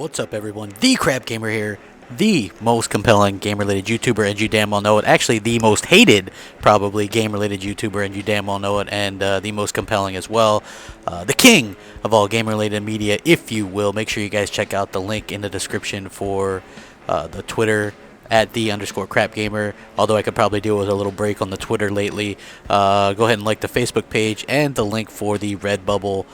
What's up, everyone? The Crap Gamer here, the most compelling game-related YouTuber, and you damn well know it. Actually, the most hated, probably, game-related YouTuber, and you damn well know it, and the most compelling as well. The king of all game-related media, if you will. Make sure you guys check out the link in the description for the Twitter, at @the_CrapGamer, although I could probably do with a little break on the Twitter lately. Go ahead and like the Facebook page, and the link for the Redbubble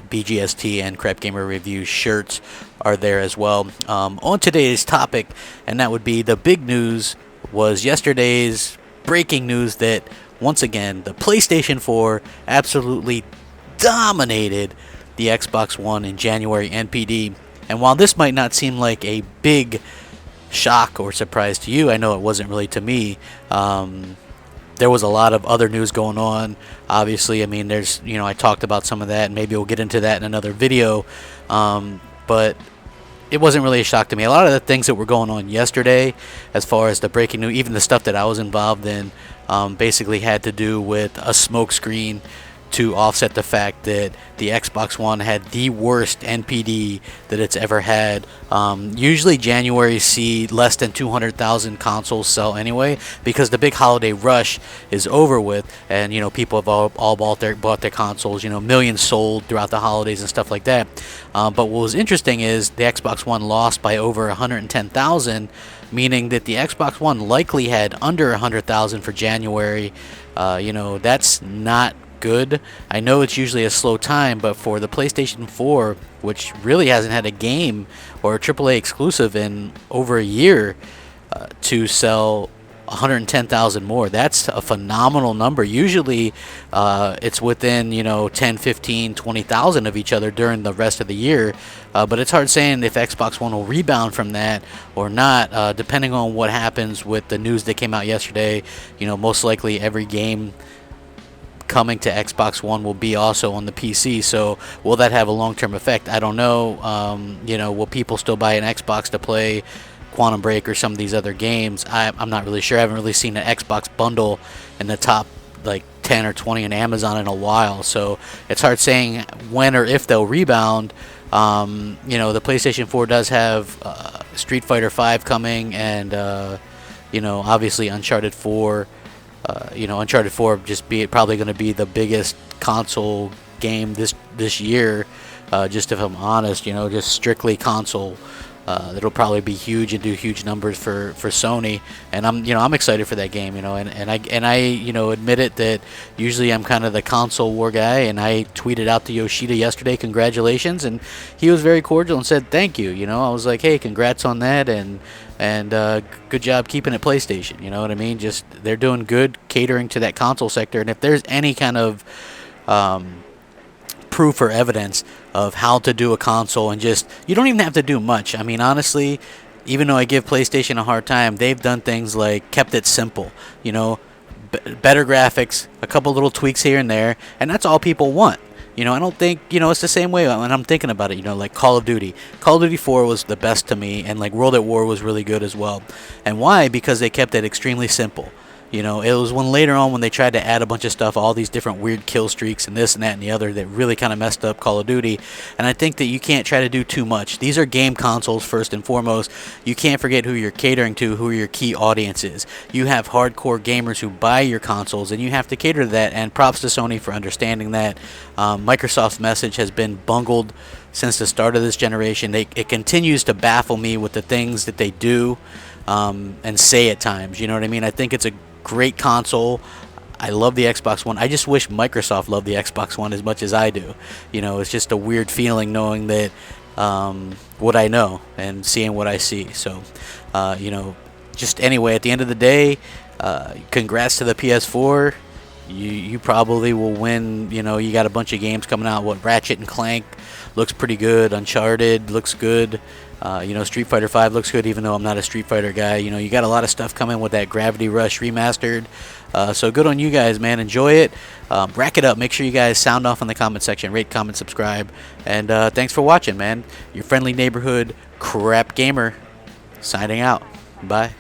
BGST and CrapgamerReviews shirts are there as well. On today's topic, and that would be the big news, was yesterday's breaking news that, once again, the PlayStation 4 absolutely dominated the Xbox One in January NPD. And while this might not seem like a big shock or surprise to you, I know it wasn't really to me. There was a lot of other news going on. Obviously, I mean, there's, I talked about some of that, and maybe we'll get into that in another video. But it wasn't really a shock to me. A lot of the things that were going on yesterday, as far as the breaking news, even the stuff that I was involved in, basically had to do with a smokescreen to offset the fact that the Xbox One had the worst NPD that it's ever had. Usually January see less than 200,000 consoles sell anyway, because the big holiday rush is over with, and people have all bought their consoles. Millions sold throughout the holidays and stuff like that. But what was interesting is the Xbox One lost by over 110,000, meaning that the Xbox One likely had under 100,000 for January. That's not good. I know it's usually a slow time, but for the PlayStation 4, which really hasn't had a game or a AAA exclusive in over a year, to sell 110,000 more, that's a phenomenal number. Usually it's within 10, 15, 20,000 of each other during the rest of the year, but it's hard saying if Xbox One will rebound from that or not, depending on what happens with the news that came out yesterday. Most likely every game coming to Xbox One will be also on the PC, so will that have a long-term effect? I don't know. Will people still buy an Xbox to play Quantum Break or some of these other games? I'm not really sure. I haven't really seen an Xbox bundle in the top like 10 or 20 on Amazon in a while, so it's hard saying when or if they'll rebound. The PlayStation 4 does have Street Fighter 5 coming, and obviously Uncharted 4. Uncharted 4 probably going to be the biggest console game this year. Just if I'm honest, just strictly console. It'll probably be huge and do huge numbers for Sony, and I'm excited for that game. And I admit it that usually I'm kind of the console war guy, and I tweeted out to Yoshida yesterday, congratulations, and he was very cordial and said thank you. I was like, hey, congrats on that, and good job keeping it PlayStation. You know what I mean? Just they're doing good catering to that console sector, and if there's any kind of proof or evidence of how to do a console, and just you don't even have to do much. I mean, honestly, even though I give PlayStation a hard time, they've done things like kept it simple. Better graphics, a couple little tweaks here and there, and that's all people want. I don't think, it's the same way when I'm thinking about it, like Call of Duty. Call of Duty 4 was the best to me, and like World at War was really good as well. And why? Because they kept it extremely simple. It was when later on when they tried to add a bunch of stuff, all these different weird kill streaks and this and that and the other, that really kind of messed up Call of Duty. And I think that you can't try to do too much. These are game consoles first and foremost. You can't forget who you're catering to, who your key audience is. You have hardcore gamers who buy your consoles, and you have to cater to that, and props to Sony for understanding that. Microsoft's message has been bungled since the start of this generation. It continues to baffle me with the things that they do and say at times. You know what I mean? I think it's a great console. I love the Xbox One. I just wish Microsoft loved the Xbox One as much as I do. It's just a weird feeling knowing that what I know and seeing what I see. So, just anyway, at the end of the day, congrats to the PS4. You probably will win. You got a bunch of games coming out. Ratchet and Clank looks pretty good. Uncharted looks good. Street Fighter 5 looks good, even though I'm not a Street Fighter guy. You got a lot of stuff coming with that Gravity Rush remastered. So good on you guys, man. Enjoy it. Rack it up. Make sure you guys sound off in the comment section. Rate, comment, subscribe. And thanks for watching, man. Your friendly neighborhood Crap Gamer signing out. Bye.